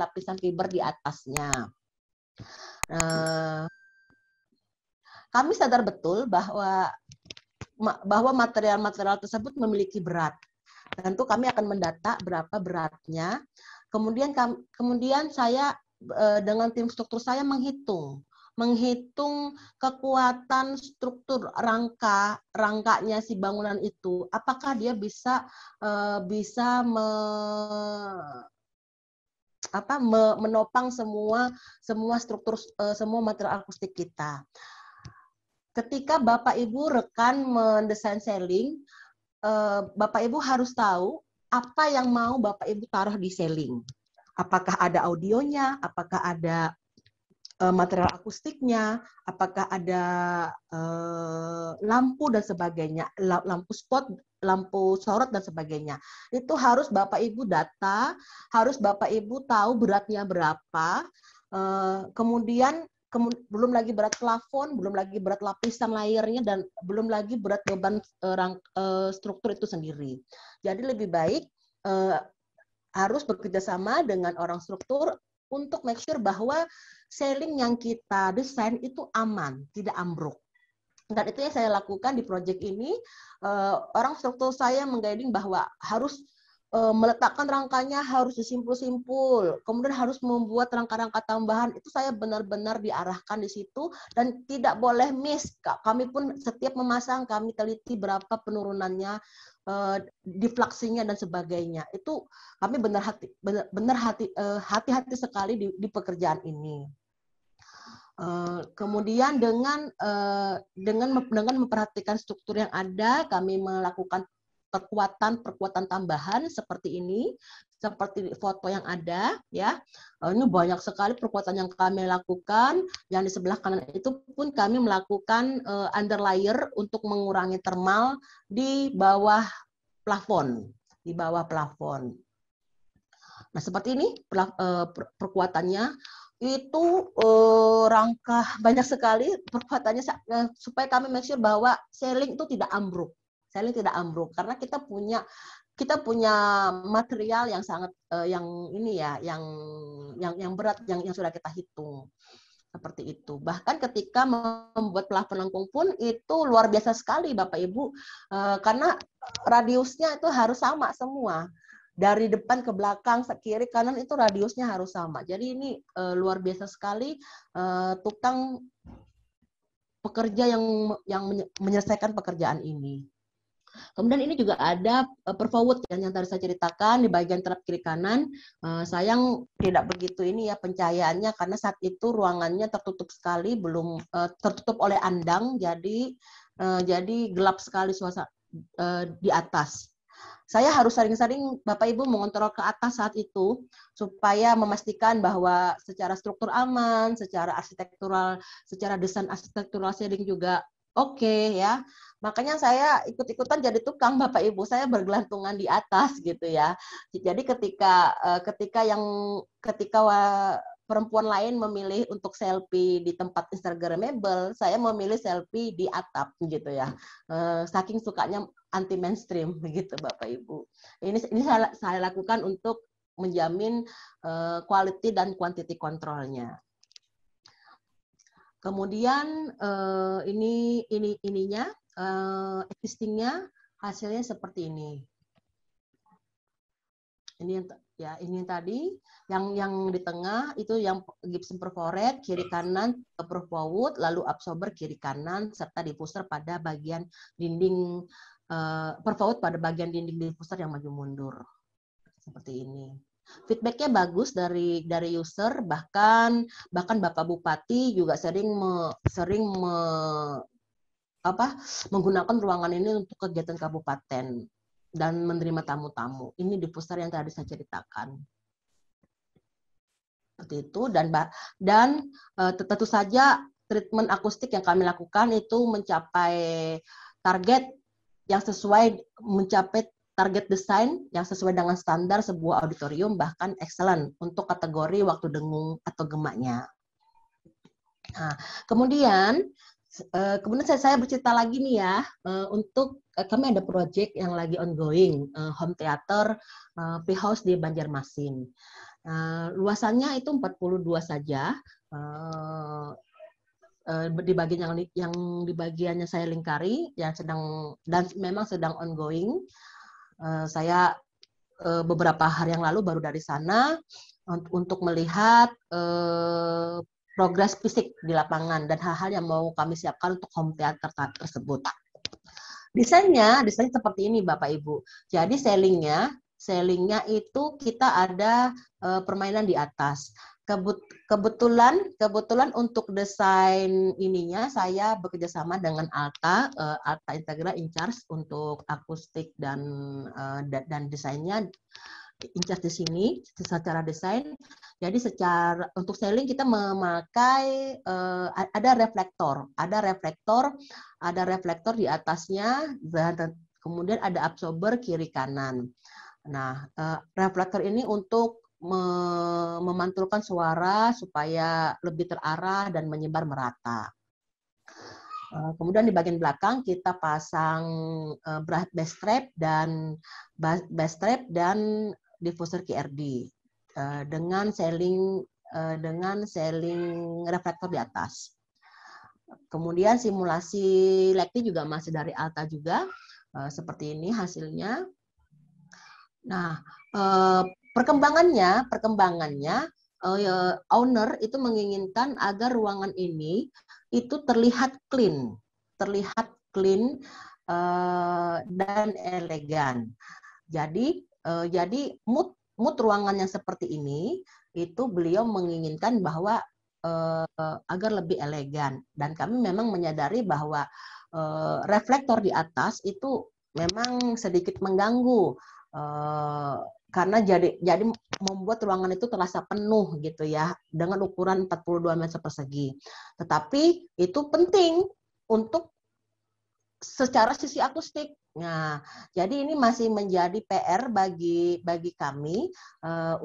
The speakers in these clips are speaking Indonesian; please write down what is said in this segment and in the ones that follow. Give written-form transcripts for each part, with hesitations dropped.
lapisan fiber di atasnya. Kami sadar betul bahwa material-material tersebut memiliki berat. Tentu kami akan mendata berapa beratnya. Kemudian saya dengan tim struktur saya menghitung kekuatan struktur rangkanya si bangunan itu. Apakah dia bisa menopang semua struktur, semua material akustik kita. Ketika Bapak Ibu rekan mendesain ceiling, Bapak Ibu harus tahu apa yang mau Bapak Ibu taruh di ceiling. Apakah ada audionya, apakah ada material akustiknya, apakah ada lampu dan sebagainya, lampu spot, lampu sorot dan sebagainya. Itu harus Bapak Ibu data, harus Bapak Ibu tahu beratnya berapa, kemudian belum lagi berat plafon, belum lagi berat lapisan layernya, dan belum lagi berat beban struktur itu sendiri. Jadi lebih baik harus bekerja sama dengan orang struktur untuk make sure bahwa ceiling yang kita desain itu aman, tidak ambruk. Dan itu yang saya lakukan di proyek ini. Orang struktur saya mengguiding bahwa harus meletakkan rangkanya harus disimpul-simpul, kemudian harus membuat rangka-rangka tambahan. Itu saya benar-benar diarahkan di situ dan tidak boleh miss. Kami pun setiap memasang kami teliti berapa penurunannya, deflaksinya dan sebagainya. Itu kami benar hati-hati sekali di pekerjaan ini. Kemudian dengan memperhatikan struktur yang ada, kami melakukan perkuatan tambahan seperti ini, seperti foto yang ada, ya. Ini banyak sekali perkuatan yang kami lakukan. Yang di sebelah kanan itu pun kami melakukan underlayer untuk mengurangi thermal di bawah plafon, Nah, seperti ini perkuatannya. Itu rangka banyak sekali perkuatannya supaya kami make sure bahwa ceiling itu tidak ambruk. Karena kita punya material yang sangat yang berat yang sudah kita hitung. Seperti itu. Bahkan ketika membuat plafon lengkung pun itu luar biasa sekali Bapak Ibu, karena radiusnya itu harus sama semua. Dari depan ke belakang, kiri, kanan itu radiusnya harus sama. Jadi ini luar biasa sekali tukang pekerja yang menyelesaikan pekerjaan ini. Kemudian ini juga ada perforward yang tadi saya ceritakan di bagian terap kiri kanan. Sayang tidak begitu ini ya pencahayaannya karena saat itu ruangannya tertutup sekali, belum tertutup oleh andang, jadi gelap sekali suasana di atas. Saya harus sering-sering Bapak Ibu mengontrol ke atas saat itu supaya memastikan bahwa secara struktur aman, secara arsitektural, secara desain arsitektural shading juga oke, ya. Makanya saya ikut-ikutan jadi tukang Bapak Ibu, saya bergelantungan di atas gitu ya. Jadi ketika perempuan lain memilih untuk selfie di tempat instagramable, saya memilih selfie di atap gitu ya. Saking sukanya anti mainstream begitu Bapak Ibu. Ini saya lakukan untuk menjamin quality dan quantity kontrolnya. Kemudian ininya existingnya hasilnya seperti ini. Ini yang tadi, yang di tengah itu yang gypsum perforat, kiri kanan perforwood, lalu absorber kiri kanan serta diffuser pada bagian dinding perforwood pada bagian dinding diffuser yang maju mundur. Seperti ini. Feedbacknya bagus dari user, bahkan Bapak Bupati juga sering menggunakan ruangan ini untuk kegiatan kabupaten dan menerima tamu-tamu. Ini diffuser yang tadi saya ceritakan. Seperti itu, dan tentu saja treatment akustik yang kami lakukan itu mencapai target yang sesuai, mencapai target desain yang sesuai dengan standar sebuah auditorium, bahkan excellent untuk kategori waktu dengung atau gemaknya. Nah, kemudian saya bercerita lagi nih ya, untuk kami ada project yang lagi ongoing, home theater playhouse di Banjarmasin. Luasannya itu 42 saja. Di bagian yang di bagiannya saya lingkari yang sedang dan memang sedang ongoing. Saya beberapa hari yang lalu baru dari sana untuk melihat progres fisik di lapangan dan hal-hal yang mau kami siapkan untuk home theater tersebut. Desainnya seperti ini Bapak Ibu. Jadi sellingnya itu kita ada permainan di atas. Kebetulan untuk desain ininya saya bekerja sama dengan Alta Integra in charge untuk akustik dan desainnya in charge di sini secara desain. Jadi untuk selling kita memakai ada reflektor di atasnya dan kemudian ada absorber kiri kanan. Nah, reflektor ini untuk memantulkan suara supaya lebih terarah dan menyebar merata. Kemudian di bagian belakang kita pasang bass trap dan diffuser QRD dengan selling reflektor di atas. Kemudian simulasi lekti juga masih dari Alta juga, seperti ini hasilnya. Nah, perkembangannya owner itu menginginkan agar ruangan ini itu terlihat clean dan elegan. Jadi mood ruangan yang seperti ini itu beliau menginginkan bahwa agar lebih elegan, dan kami memang menyadari bahwa reflektor di atas itu memang sedikit mengganggu. Karena jadi membuat ruangan itu terasa penuh gitu ya dengan ukuran 42 meter persegi. Tetapi itu penting untuk secara sisi akustik. Nah, jadi ini masih menjadi PR bagi kami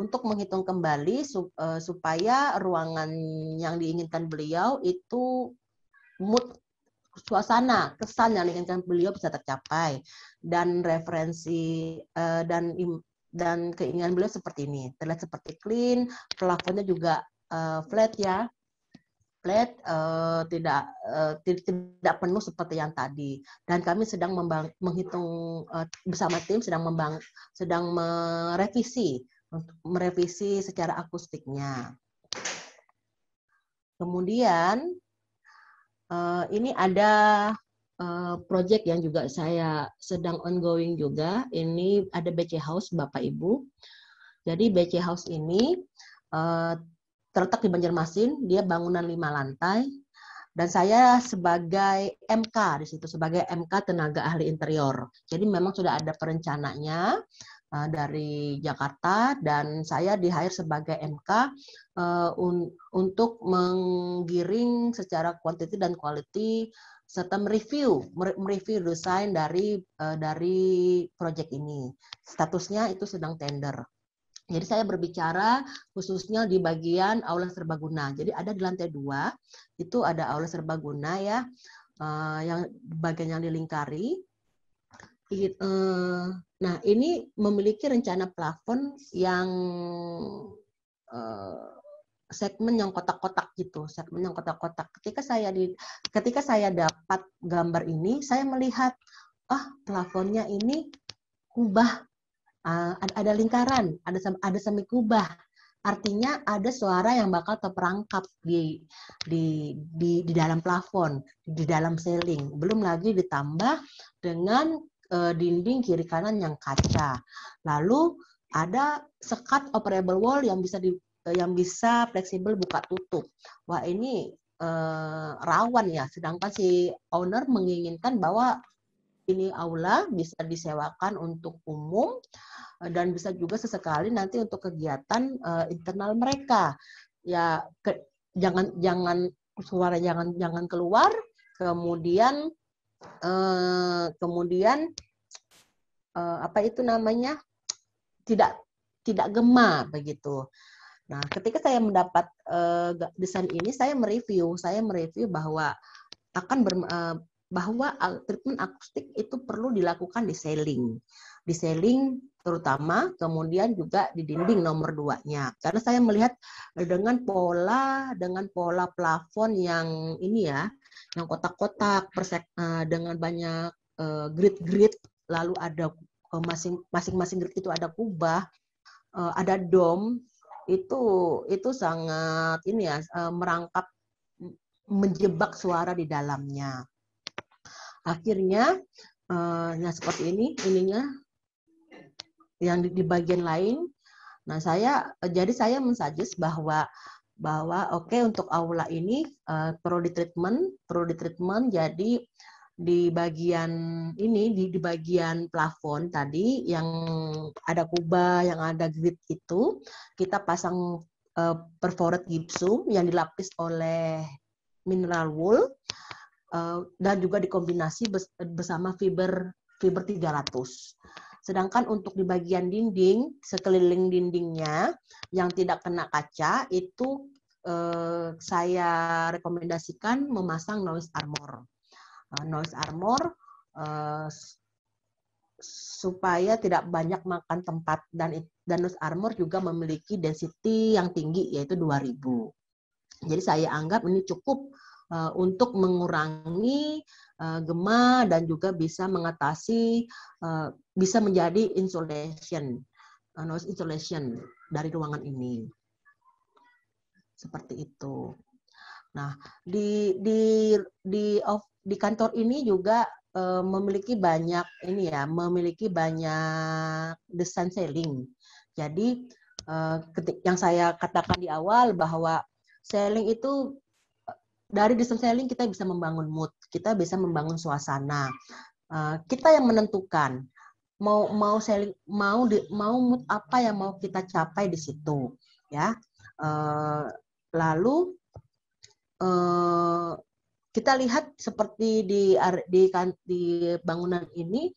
untuk menghitung kembali supaya ruangan yang diinginkan beliau itu mood suasana, kesan yang diinginkan beliau bisa tercapai, dan referensi dan keinginan beliau seperti ini, terlihat seperti clean, plafonnya juga flat ya, tidak penuh seperti yang tadi. Dan kami sedang menghitung bersama tim sedang merevisi secara akustiknya. Kemudian ini ada project yang juga saya sedang ongoing juga. Ini ada BC House Bapak Ibu. Jadi BC House ini terletak di Banjarmasin, dia bangunan 5 lantai. Dan saya sebagai MK di situ, sebagai MK tenaga ahli interior. Jadi memang sudah ada perencananya dari Jakarta, dan saya di-hire sebagai MK untuk menggiring secara quantity dan quality serta mereview desain dari proyek ini. Statusnya itu sedang tender. Jadi saya berbicara khususnya di bagian aula serbaguna. Jadi ada di lantai 2 itu ada aula serbaguna ya, yang bagian yang dilingkari. Nah, ini memiliki rencana plafon yang segmen yang kotak-kotak gitu, segmen yang kotak-kotak. Ketika saya dapat gambar ini, saya melihat, plafonnya ini kubah, ada lingkaran, ada semi kubah. Artinya ada suara yang bakal terperangkap di dalam plafon, di dalam ceiling. Belum lagi ditambah dengan dinding kiri kanan yang kaca. Lalu ada sekat operable wall yang bisa fleksibel buka tutup. Wah, ini rawan ya. Sedangkan si owner menginginkan bahwa ini aula bisa disewakan untuk umum dan bisa juga sesekali nanti untuk kegiatan internal mereka. Ya, jangan suara jangan keluar, kemudian apa itu namanya, tidak gema begitu. Nah, ketika saya mendapat desain ini, saya mereview bahwa akan bahwa treatment akustik itu perlu dilakukan di ceiling terutama, kemudian juga di dinding nomor 2-nya. Karena saya melihat dengan pola plafon yang ini ya, yang kotak-kotak, dengan banyak grid-grid, lalu ada masing-masing grid itu ada kubah, ada dome, itu sangat ini ya, merangkap, menjebak suara di dalamnya. Akhirnya, nah seperti ininya, yang di bagian lain. Nah jadi saya mensuggest bahwa oke, untuk aula ini perlu di treatment. Jadi di bagian ini, di bagian plafon tadi yang ada kubah, yang ada grid itu, kita pasang perforated gypsum yang dilapis oleh mineral wool, dan juga dikombinasi bersama fiber 300. Sedangkan untuk di bagian dinding, sekeliling dindingnya yang tidak kena kaca, itu saya rekomendasikan memasang noise armor. Noise armor supaya tidak banyak makan tempat, dan noise armor juga memiliki density yang tinggi, yaitu 2000. Jadi saya anggap ini cukup untuk mengurangi gema dan juga bisa mengatasi, bisa menjadi noise insulation dari ruangan ini. Seperti itu. Nah, di kantor ini juga memiliki banyak desain ceiling. Jadi yang saya katakan di awal bahwa ceiling itu, dari desain ceiling kita bisa membangun mood, kita bisa membangun suasana. Kita yang menentukan mau ceiling, mau mood apa yang mau kita capai di situ, ya. Lalu kita lihat seperti di bangunan ini,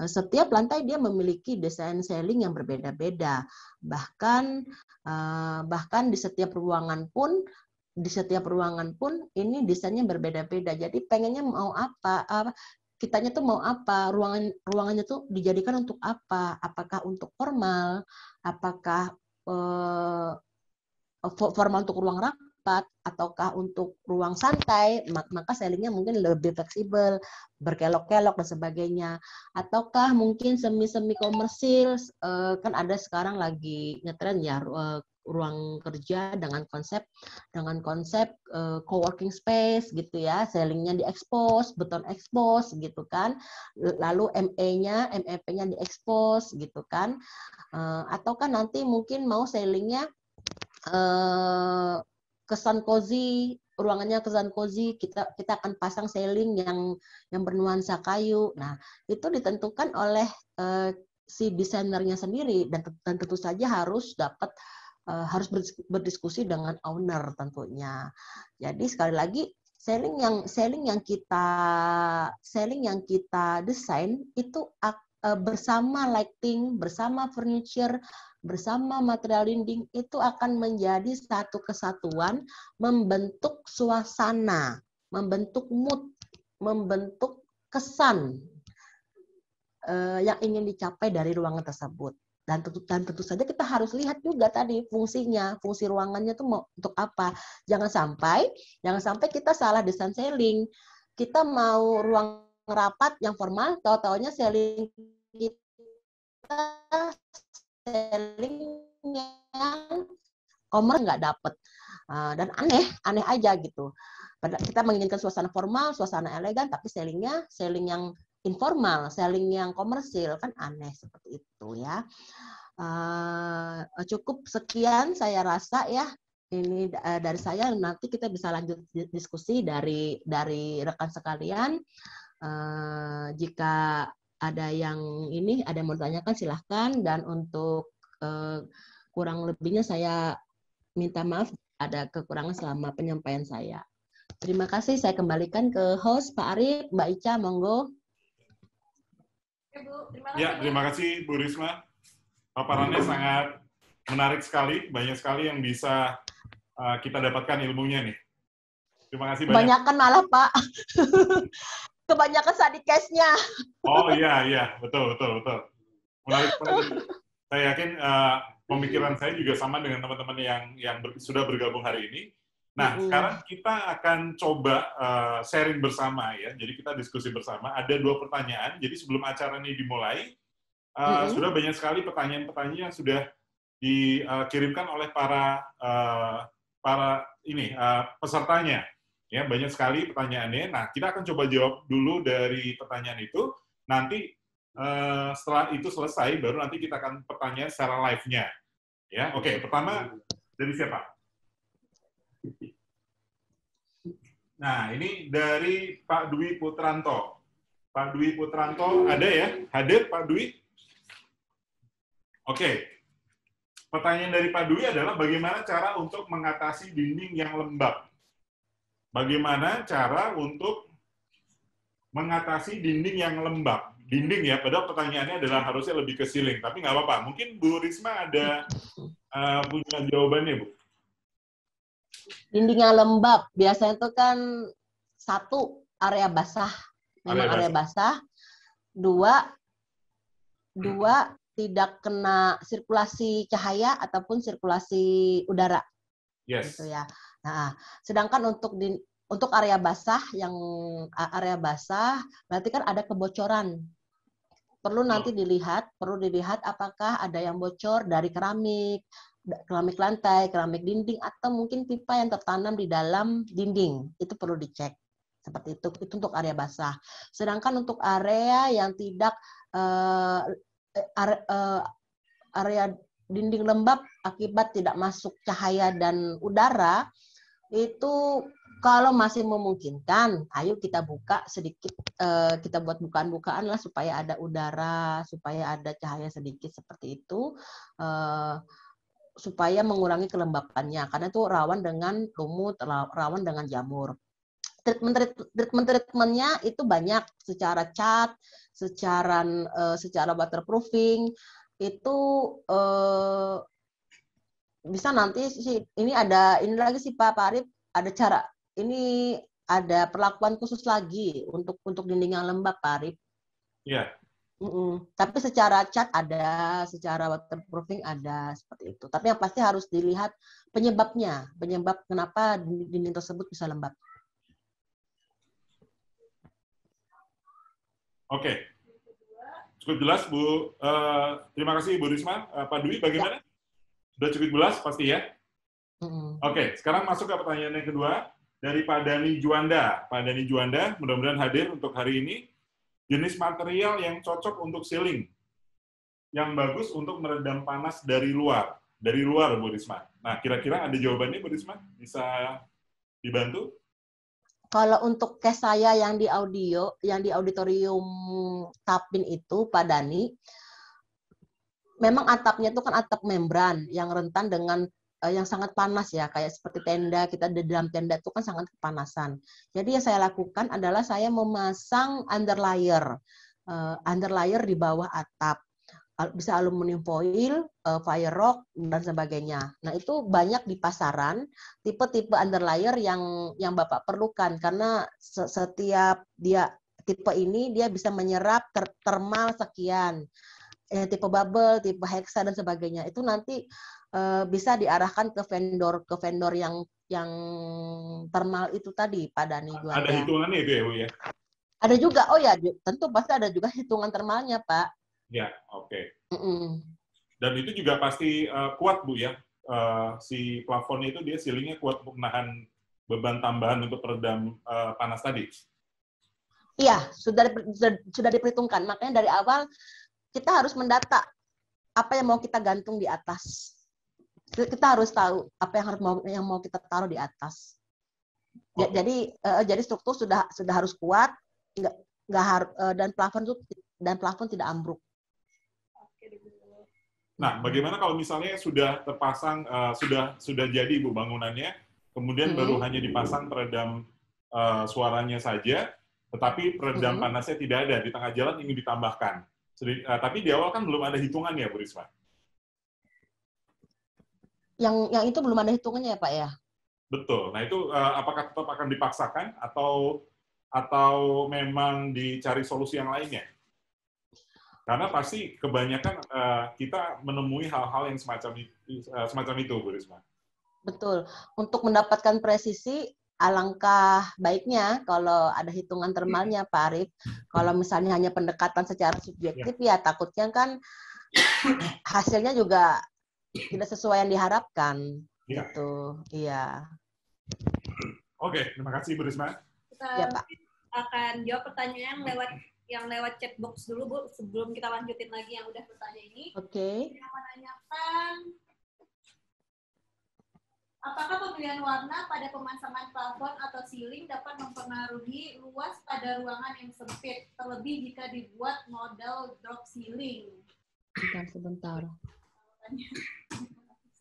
setiap lantai dia memiliki desain ceiling yang berbeda-beda. Bahkan di setiap ruangan pun ini desainnya berbeda-beda. Jadi pengennya mau apa, kitanya tuh mau apa, ruangannya tuh dijadikan untuk apa? Apakah untuk formal, apakah formal untuk ruang rapat, ataukah untuk ruang santai, maka ceilingnya mungkin lebih fleksibel, berkelok-kelok dan sebagainya. Ataukah mungkin semi-semi komersil, kan ada sekarang lagi ngetren ya, ruang kerja dengan konsep co-working space gitu ya, ceilingnya diekspos, beton ekspos gitu kan, lalu MEP-nya diekspos gitu kan, ataukah nanti mungkin mau ceilingnya kesan cozy, ruangannya kesan cozy, kita akan pasang ceiling yang bernuansa kayu. Nah, itu ditentukan oleh si desainernya sendiri, dan tentu saja harus berdiskusi dengan owner tentunya. Jadi sekali lagi, ceiling yang kita desain itu bersama lighting, bersama furniture, bersama material dinding, itu akan menjadi satu kesatuan, membentuk suasana, membentuk mood, membentuk kesan yang ingin dicapai dari ruangan tersebut. Dan tentu saja kita harus lihat juga tadi fungsinya, fungsi ruangannya itu mau untuk apa. Jangan sampai kita salah desain ceiling. Kita mau ruang rapat yang formal, tahu-taunya ceiling kita yang komer nggak dapet, dan aneh aja gitu. Kita menginginkan suasana formal, suasana elegan, tapi ceiling yang informal, ceiling yang komersil, kan aneh seperti itu ya. Cukup sekian saya rasa ya. Ini dari saya, nanti kita bisa lanjut diskusi dari rekan sekalian. Jika ada yang mau ditanyakan silahkan, dan untuk kurang lebihnya saya minta maaf ada kekurangan selama penyampaian saya. Terima kasih, saya kembalikan ke host Pak Arief. Mbak Ica, monggo. Terima kasih Bu Risma. Paparannya sangat menarik sekali, banyak sekali yang bisa kita dapatkan ilmunya nih. Terima kasih banyak. Banyakan malah Pak. kebanyakan study case-nya. Oh iya, iya, betul, betul, betul. Menarik sekali. Saya yakin pemikiran saya juga sama dengan teman-teman yang sudah bergabung hari ini. Nah, sekarang kita akan coba sharing bersama ya. Jadi kita diskusi bersama. Ada 2 pertanyaan. Jadi sebelum acara ini dimulai, sudah banyak sekali pertanyaan-pertanyaan yang sudah dikirimkan oleh para pesertanya. Ya, banyak sekali pertanyaannya. Nah, kita akan coba jawab dulu dari pertanyaan itu. Nanti setelah itu selesai, baru nanti kita akan pertanyaan secara live-nya. Ya, oke. Pertama dari siapa? Nah, ini dari Pak Dwi Putranto. Pak Dwi Putranto ada ya? Hadir Pak Dwi? Oke. Pertanyaan dari Pak Dwi adalah bagaimana cara untuk mengatasi dinding yang lembab? Bagaimana cara untuk mengatasi dinding yang lembab? Dinding ya, padahal pertanyaannya adalah harusnya lebih ke ceiling, tapi nggak apa-apa. Mungkin Bu Risma ada punya jawabannya, Bu. Dinding yang lembab, biasanya itu kan 1, area basah. Memang area basah. 2, tidak kena sirkulasi cahaya ataupun sirkulasi udara. Yes. Gitu ya. Nah, sedangkan untuk area basah, berarti kan ada kebocoran. Perlu dilihat apakah ada yang bocor dari keramik lantai, keramik dinding, atau mungkin pipa yang tertanam di dalam dinding. Itu perlu dicek. Seperti itu untuk area basah. Sedangkan untuk area yang tidak area dinding lembab akibat tidak masuk cahaya dan udara, itu kalau masih memungkinkan, ayo kita buka sedikit, kita buat bukaan-bukaan lah supaya ada udara, supaya ada cahaya sedikit seperti itu, supaya mengurangi kelembapannya, karena itu rawan dengan lumut, rawan dengan jamur. Treatment-treatmentnya itu banyak, secara cat, secara waterproofing, itu bisa nanti sih, ini lagi sih Pak Arif, ada cara. Ini ada perlakuan khusus lagi untuk dinding yang lembab, Pak Arif. Iya. Tapi secara cat ada, secara waterproofing ada, seperti itu. Tapi yang pasti harus dilihat penyebab kenapa dinding tersebut bisa lembab. Oke. Cukup jelas, Bu. Terima kasih, Bu Risma. Pak Dwi, bagaimana? Ya. Sudah cukup jelas, pasti ya? Oke, sekarang masuk ke pertanyaan yang kedua. Dari Pak Dani Juanda. Pak Dani Juanda, mudah-mudahan hadir untuk hari ini. Jenis material yang cocok untuk ceiling. Yang bagus untuk meredam panas dari luar. Dari luar, Bu Risma. Nah, kira-kira ada jawabannya, Bu Risma? Bisa dibantu? Kalau untuk case saya yang di auditorium Tapin itu, Pak Dani, memang atapnya itu kan atap membran yang rentan dengan yang sangat panas ya, kayak seperti tenda, kita di dalam tenda itu kan sangat kepanasan. Jadi yang saya lakukan adalah saya memasang underlayer di bawah atap. Bisa aluminium foil, fire rock, dan sebagainya. Nah, itu banyak di pasaran, tipe-tipe underlayer yang Bapak perlukan, karena setiap tipe ini dia bisa menyerap thermal sekian. Tipe bubble, tipe hexa, dan sebagainya. Itu nanti bisa diarahkan ke vendor yang thermal itu tadi, Pak Dani Juanda. Ada hitungannya itu ya, Bu ya? Ada juga, oh ya, tentu pasti ada juga hitungan thermalnya, Pak. Ya, oke. Dan itu juga pasti kuat, Bu ya? Si plafonnya itu dia ceilingnya kuat untuk menahan beban tambahan untuk peredam panas tadi? Iya, sudah diperhitungkan. Makanya dari awal kita harus mendata apa yang mau kita gantung di atas. Kita harus tahu apa yang mau kita taruh di atas. Okay. Jadi struktur sudah harus kuat, nggak harus dan plafon tidak ambruk. Nah, bagaimana kalau misalnya sudah terpasang, sudah jadi Bu bangunannya, kemudian baru hanya dipasang peredam suaranya saja, tetapi peredam panasnya tidak ada, di tengah jalan ingin ditambahkan. Tapi di awal kan belum ada hitungannya, Bu Risma. Yang itu belum ada hitungannya ya, Pak ya? Betul. Nah itu apakah tetap akan dipaksakan atau atau memang dicari solusi yang lainnya? Karena pasti kebanyakan kita menemui hal-hal yang semacam itu, Bu Risma. Betul. Untuk mendapatkan presisi, alangkah baiknya kalau ada hitungan termalnya, Pak Arif. Kalau misalnya hanya pendekatan secara subjektif, ya takutnya kan hasilnya juga tidak sesuai yang diharapkan. Gitu. Iya. Oke, terima kasih Bu Risma. Kita akan jawab pertanyaan yang lewat chat box dulu, Bu, sebelum kita lanjutin lagi yang udah bertanya ini. Oke. Yang menanyakan, apakah pemilihan warna pada pemasangan plafon atau ceiling dapat mempengaruhi luas pada ruangan yang sempit, terlebih jika dibuat model drop ceiling? Sebentar.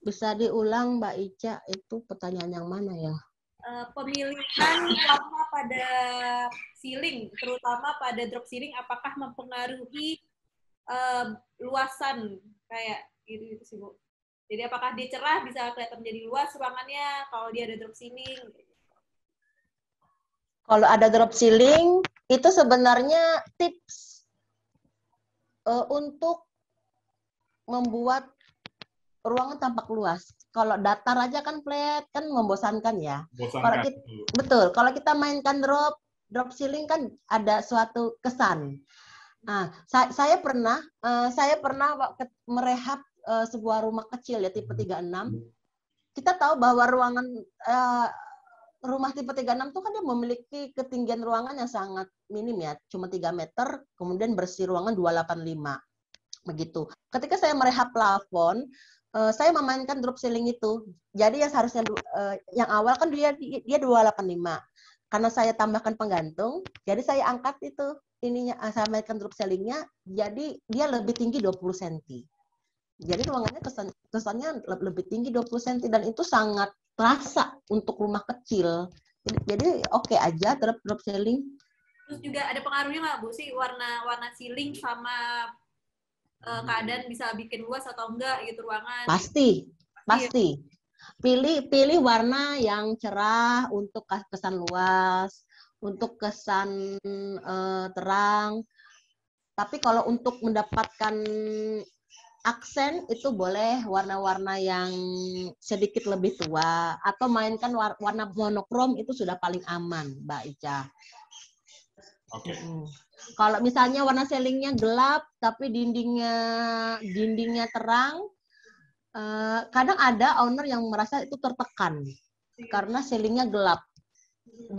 Bisa diulang, Mbak Ica, itu pertanyaan yang mana ya? Pemilihan warna pada ceiling, terutama pada drop ceiling, apakah mempengaruhi luasan kayak gitu sih, Bu? Jadi apakah dia cerah bisa kelihatan menjadi luas ruangannya kalau dia ada drop ceiling? Kalau ada drop ceiling itu sebenarnya tips untuk membuat ruangan tampak luas. Kalau datar aja kan flat kan membosankan ya. Kalau kita, betul. Kalau kita mainkan drop ceiling kan ada suatu kesan. Nah, saya pernah merehab sebuah rumah kecil ya tipe 36. Kita tahu bahwa ruangan rumah tipe 36 itu kan dia memiliki ketinggian ruangan yang sangat minim ya, cuma 3 meter, kemudian bersih ruangan 285. Begitu. Ketika saya merehab plafon, saya memainkan drop ceiling itu. Jadi yang seharusnya yang awal kan dia 285. Karena saya tambahkan penggantung, jadi saya angkat itu saya mainkan drop ceiling-nya, jadi dia lebih tinggi 20 cm. Jadi ruangannya kesannya lebih tinggi 20 cm dan itu sangat terasa untuk rumah kecil. Jadi oke aja drop ceiling. Terus juga ada pengaruhnya nggak, Bu, sih warna ceiling sama keadaan bisa bikin luas atau enggak gitu ruangan? Pasti. Pilih warna yang cerah untuk kesan luas, untuk kesan terang. Tapi kalau untuk mendapatkan aksen itu boleh warna-warna yang sedikit lebih tua atau mainkan warna monokrom itu sudah paling aman, Mbak Ica. Oke. Kalau misalnya warna ceilingnya gelap tapi dindingnya terang, kadang ada owner yang merasa itu tertekan karena ceilingnya gelap.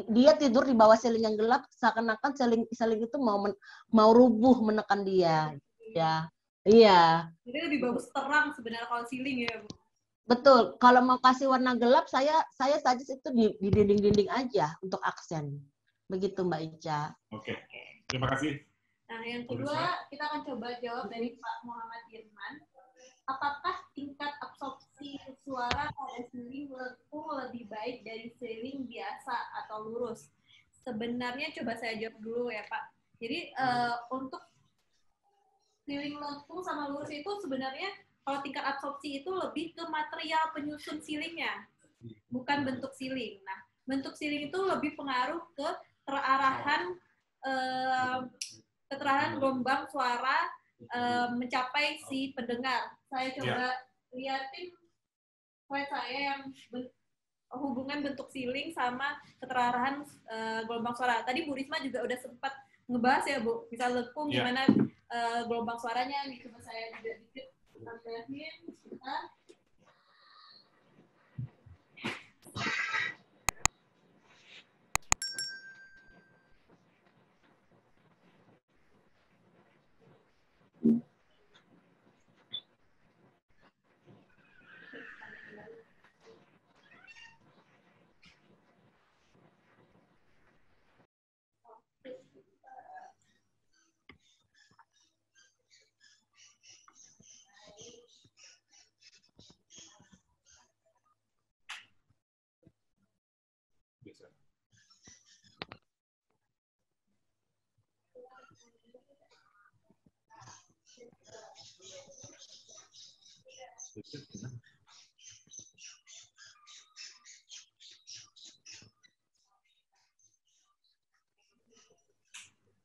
Dia tidur di bawah ceiling yang gelap, seakan-akan ceiling itu mau rubuh menekan dia. Ya, iya. Jadi lebih bagus terang sebenarnya kalau ceiling ya, Bu. Betul. Kalau mau kasih warna gelap, saya suggest itu di dinding-dinding aja untuk aksen. Begitu, Mbak Ica. Oke. Terima kasih. Nah, yang kedua, kita akan coba jawab dari Pak Muhammad Irman. Apakah tingkat absorpsi suara pada ceiling lengkung lebih baik dari ceiling biasa atau lurus? Sebenarnya coba saya jawab dulu ya, Pak. Jadi untuk ceiling lengkung sama lurus itu sebenarnya kalau tingkat absorpsi itu lebih ke material penyusun ceilingnya, bukan bentuk ceiling. Nah, bentuk ceiling itu lebih pengaruh ke keteraran gelombang suara mencapai si pendengar. Saya coba liatin slide saya yang hubungan bentuk ceiling sama keteraran gelombang suara. Tadi Bu Risma juga udah sempat ngebahas ya, Bu, bisa lengkung gimana gelombang suaranya. Coba saya juga dikit tambahin sebentar.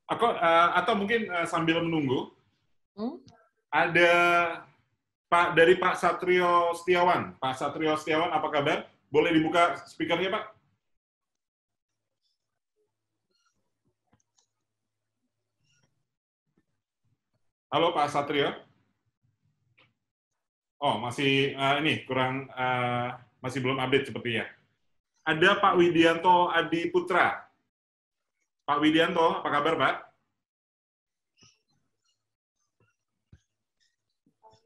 Atau mungkin sambil menunggu, ada dari Pak Satrio Setiawan. Pak Satrio Setiawan, apa kabar? Boleh dibuka speakernya, Pak? Halo, Pak Satrio. Oh, masih ini kurang, masih belum update sepertinya. Ada Pak Widianto Adi Putra. Pak Widianto, apa kabar, Pak?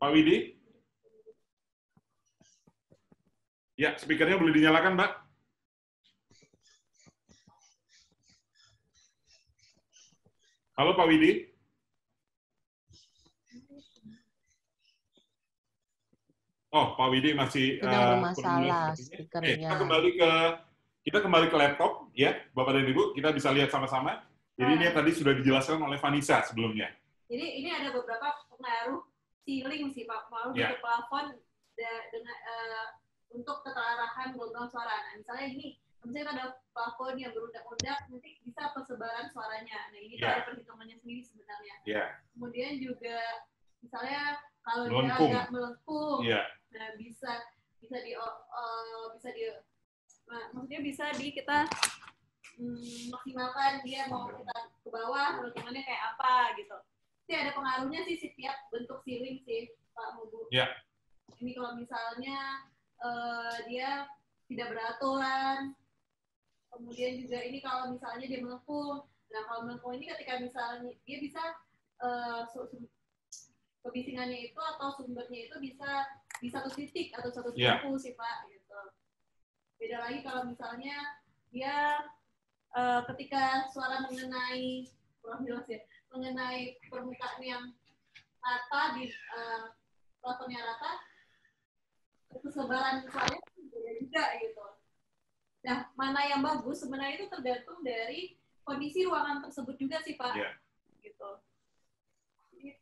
Pak Widi? Ya, speakernya boleh dinyalakan, Pak? Halo, Pak Widi? Oh, Pak Widi masih sedang bermasalah speakernya. Kita kembali ke laptop, ya, Bapak dan Ibu. Kita bisa lihat sama-sama. Jadi ini tadi sudah dijelaskan oleh Vanessa sebelumnya. Jadi ini ada beberapa pengaruh ceiling sih Pak, pengaruh bentuk plafon dengan untuk keterarahan gelombang suara. Nah, misalnya gini, misalnya ada plafon yang berundak-undak, nanti bisa persebaran suaranya. Nah, ini ada perhitungannya sendiri sebenarnya. Kemudian juga misalnya kalau dia agak melengkung, nah maksudnya bisa kita maksimalkan dia mau kita ke bawah, lengkungannya kayak apa gitu. Jadi ada pengaruhnya sih setiap bentuk ceiling sih Pak Mubu. Ini kalau misalnya dia tidak beraturan, kemudian juga ini kalau misalnya dia melengkung. Nah kalau melengkung ini ketika misalnya dia bisa kebisingannya itu atau sumbernya itu bisa di satu titik atau satu suku sih Pak gitu. Beda lagi kalau misalnya dia ketika suara mengenai kurang jelas ya, mengenai permukaan yang rata di plafonnya rata, kesebaran suaranya beda juga gitu. Nah, mana yang bagus sebenarnya itu tergantung dari kondisi ruangan tersebut juga sih Pak. Gitu.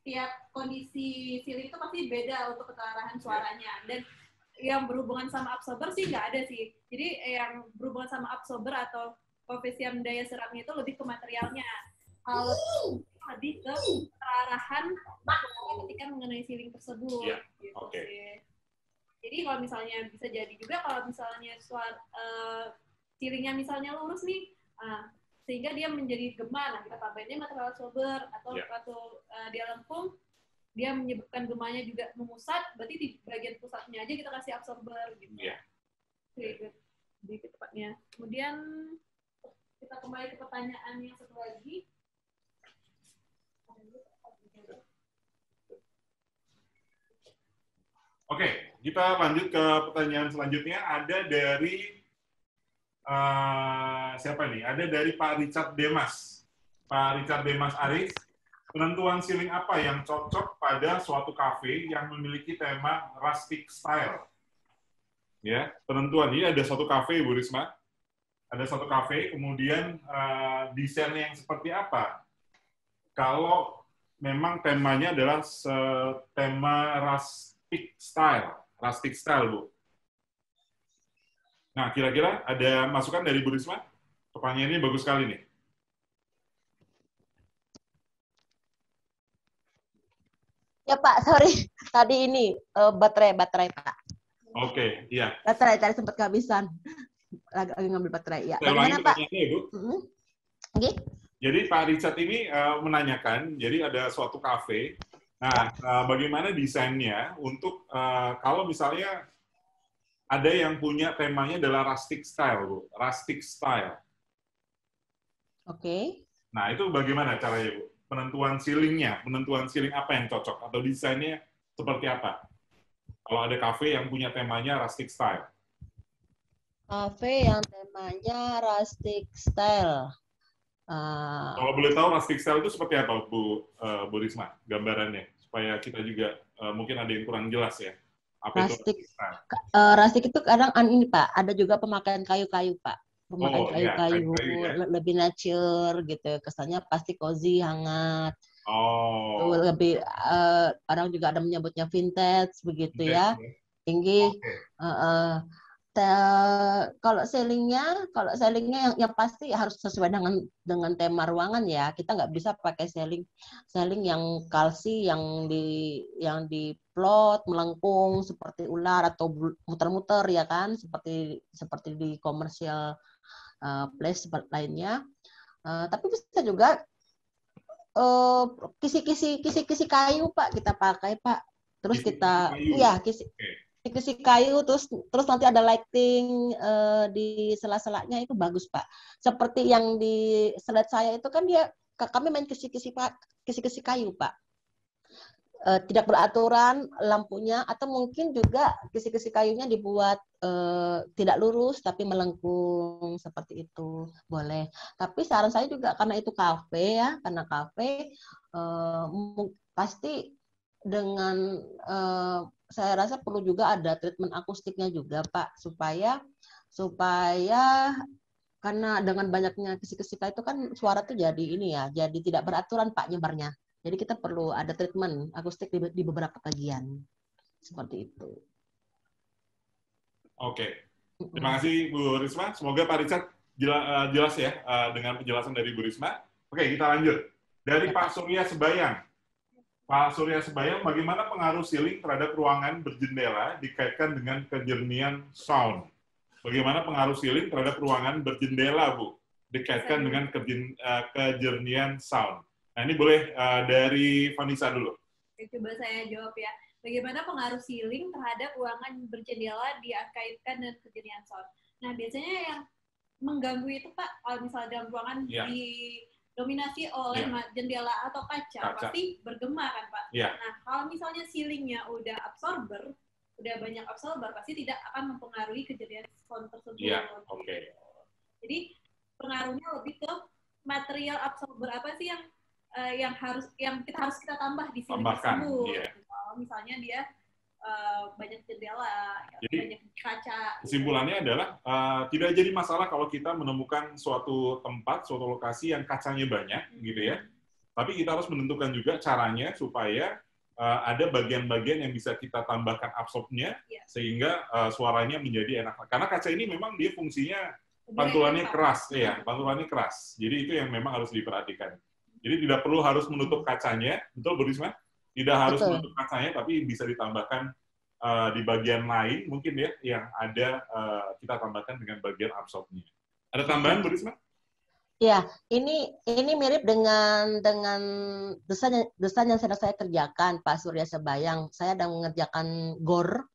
Tiap kondisi ceiling itu pasti beda untuk keterarahan suaranya. Dan yang berhubungan sama absorber sih nggak ada sih. Jadi yang berhubungan sama absorber atau koefisien daya serapnya itu lebih ke materialnya. Kalau lebih ke keterarahan ketika mengenai ceiling tersebut. Gitu sih. Jadi kalau misalnya bisa jadi juga kalau misalnya ceilingnya misalnya lurus nih, sehingga dia menjadi gema, nah kita tambahinnya material absorber atau dia lengkung, dia menyebabkan gemanya juga memusat, berarti di bagian pusatnya aja kita kasih absorber gitu. Lebih tepatnya. Kemudian kita kembali ke pertanyaan yang satu lagi. Oke, kita lanjut ke pertanyaan selanjutnya. Ada dari siapa nih? Ada dari Pak Richard Demas. Pak Richard Demas Aris, penentuan ceiling apa yang cocok pada suatu kafe yang memiliki tema rustic style? Ya, penentuan ini ada suatu kafe, Bu Risma. Ada suatu kafe, kemudian desainnya yang seperti apa? Kalau memang temanya adalah tema rustic style, Bu. Nah, kira-kira ada masukan dari Bu Risma? Pertanyaan ini bagus sekali nih. Ya Pak, sorry. Tadi ini baterai Pak. Oke, iya. Baterai tadi sempat kehabisan. Lagi ngambil baterai. Ya. Bagaimana Pak? Bu? Jadi Pak Richard ini menanyakan, jadi ada suatu kafe. Nah, bagaimana desainnya untuk kalau misalnya ada yang punya temanya adalah rustic style, Bu. Rustic style. Oke. Nah, itu bagaimana caranya, Bu? Penentuan ceiling apa yang cocok atau desainnya seperti apa? Kalau ada kafe yang punya temanya rustic style. Kafe yang temanya rustic style. Kalau boleh tahu rustic style itu seperti apa, Bu Risma, gambarannya supaya kita juga mungkin ada yang kurang jelas ya. Apa rustic, itu rustic itu kadang ini Pak, ada juga pemakaian kayu-kayu Pak. Pemakaian kayu-kayu ya. Lebih nature gitu, kesannya pasti cozy, hangat. Lebih orang juga ada menyebutnya vintage begitu ya. Tinggi. Kalau sellingnya yang pasti harus sesuai dengan tema ruangan ya. Kita nggak bisa pakai selling yang kalsi yang di plot melengkung seperti ular atau muter-muter ya kan, seperti di komersial place lainnya. Tapi bisa juga kisi-kisi kayu Pak kita pakai Pak. Terus kita kisi kayu terus nanti ada lighting di sela-selanya itu bagus Pak. Seperti yang di slide saya itu kan kami main kisi-kisi kayu Pak. Tidak beraturan lampunya atau mungkin juga kisi-kisi kayunya dibuat tidak lurus tapi melengkung seperti itu boleh. Tapi saran saya juga karena itu kafe ya, karena kafe pasti dengan saya rasa perlu juga ada treatment akustiknya juga Pak supaya karena dengan banyaknya kisi-kisi itu kan suara tuh jadi ini ya, jadi tidak beraturan Pak nyebarnya. Jadi kita perlu ada treatment akustik di beberapa bagian seperti itu. Oke, terima kasih Bu Risma. Semoga Pak Richard jelas ya dengan penjelasan dari Bu Risma. Oke, kita lanjut. Dari Pak Surya Sebayang. Pak Surya Sebayang, bagaimana pengaruh ceiling terhadap ruangan berjendela dikaitkan dengan kejernihan sound? Bagaimana pengaruh ceiling terhadap ruangan berjendela, Bu, dikaitkan dengan kejernihan sound? Nah, ini boleh dari Vanessa dulu. Coba saya jawab ya. Bagaimana pengaruh ceiling terhadap ruangan berjendela dikaitkan dengan kejernihan sound? Nah, biasanya yang mengganggu itu, Pak, kalau misalnya dalam ruangan didominasi oleh jendela atau kaca, pasti bergema kan Pak. Nah kalau misalnya ceilingnya udah banyak absorber, pasti tidak akan mempengaruhi kejadian sound tersebut. Jadi pengaruhnya lebih ke material absorber apa sih yang kita harus tambah di ceiling tersebut. Kalau misalnya dia banyak jendela, banyak kaca. Kesimpulannya adalah tidak jadi masalah kalau kita menemukan suatu tempat, suatu lokasi yang kacanya banyak, gitu ya. Tapi kita harus menentukan juga caranya supaya ada bagian-bagian yang bisa kita tambahkan absorbnya, sehingga suaranya menjadi enak. Karena kaca ini memang dia fungsinya pantulannya keras, ya, pantulannya keras. Jadi itu yang memang harus diperhatikan. Jadi tidak perlu harus menutup kacanya, betul Bu Risma? Tidak harus menutup kacanya, tapi bisa ditambahkan di bagian lain mungkin ya yang ada kita tambahkan dengan bagian absorbnya. Ada tambahan, Bu Risma? Ya, ini mirip dengan desain yang sedang saya kerjakan, Pak Surya Sebayang. Saya sedang mengerjakan GOR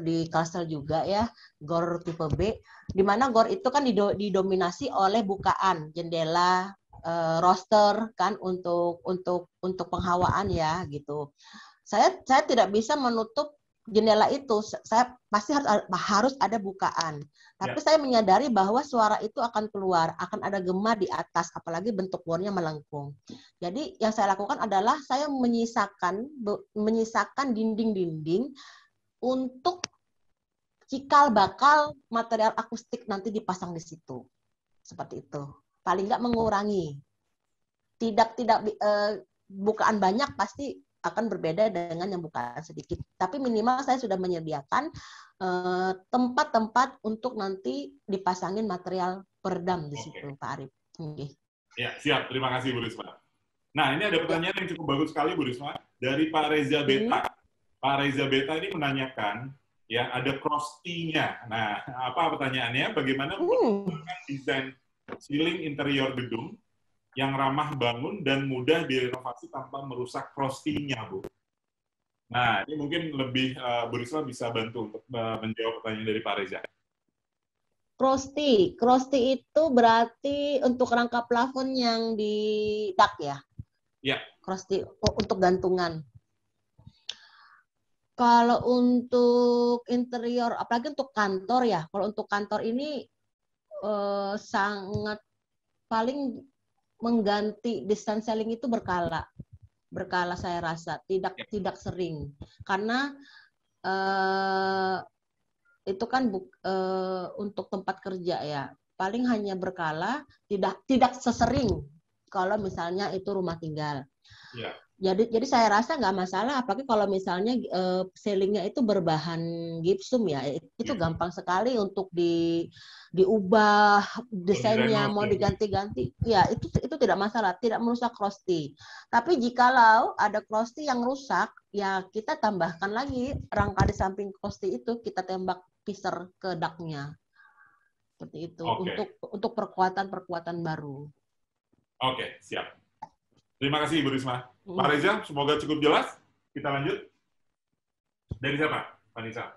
di Kalsel juga ya, GOR tipe B, di mana GOR itu kan didominasi oleh bukaan jendela, roster kan untuk penghawaan ya gitu. Saya tidak bisa menutup jendela itu, saya pasti harus ada bukaan. Tapi saya menyadari bahwa suara itu akan keluar, akan ada gema di atas, apalagi bentuk bornya melengkung. Jadi yang saya lakukan adalah saya menyisakan dinding-dinding untuk cikal bakal material akustik nanti dipasang di situ, seperti itu. Paling nggak mengurangi. Tidak bukaan banyak pasti akan berbeda dengan yang bukaan sedikit. Tapi minimal saya sudah menyediakan tempat-tempat untuk nanti dipasangin material peredam di situ, Pak Arif. Ya, siap. Terima kasih, Bu Risma. Nah, ini ada pertanyaan yang cukup bagus sekali, Bu Risma, dari Pak Reza Beta. Pak Reza Beta ini menanyakan, ya ada cross T-nya. Nah, apa pertanyaannya? Bagaimana menggunakan desain ceiling interior gedung yang ramah bangun dan mudah direnovasi tanpa merusak cross-T-nya, Bu. Nah, ini mungkin lebih Bu Risma bisa bantu untuk menjawab pertanyaan dari Pak Reza. Cross-T itu berarti untuk rangka plafon yang di dak ya? Iya. Cross-T untuk gantungan. Kalau untuk interior, apalagi untuk kantor ya, kalau untuk kantor ini sangat paling mengganti distance selling itu berkala saya rasa tidak sering karena itu kan untuk tempat kerja ya paling hanya berkala tidak sesering kalau misalnya itu rumah tinggal. Ya. Jadi saya rasa nggak masalah, apalagi kalau misalnya ceilingnya itu berbahan gipsum ya, itu gampang sekali untuk diubah desainnya, mau diganti-ganti, ya itu tidak masalah, tidak merusak krusty. Tapi jikalau ada krusty yang rusak, ya kita tambahkan lagi rangka di samping krusty itu, kita tembak piser ke daknya, seperti itu, untuk perkuatan baru. Oke, siap. Terima kasih, Ibu Risma. Pak Reza, semoga cukup jelas. Kita lanjut. Dari siapa, Pak Nisa?